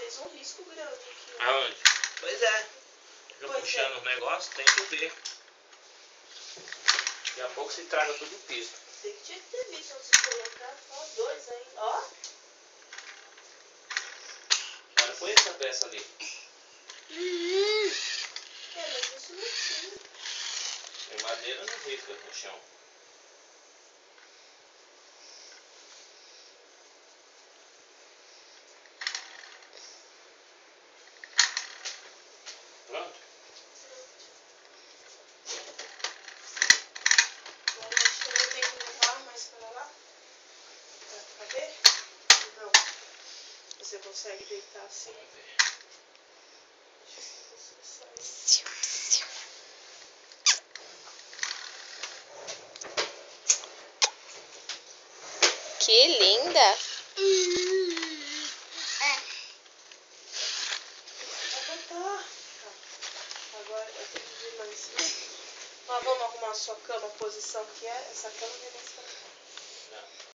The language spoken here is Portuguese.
fez um risco grande aqui. Aonde? Pois é. Eu puxando os negócios, tem que ver. Daqui a pouco se traga tudo o piso. Você que tinha que ter visto antes de colocar. Ó, 2 ainda. Ó. Olha, põe essa peça ali. Mas isso não tinha. Tem madeira não risca no chão. Pronto? Agora eu acho que eu vou ter que levar mais pra lá. Pra ver? Não. Você consegue deitar assim? Vamos ver. Deixa eu ver se você sai. Que linda! Agora eu tenho que vir lá em cima. Mas vamos arrumar a sua cama, a posição que é. Essa cama não é mais pra cá. Não.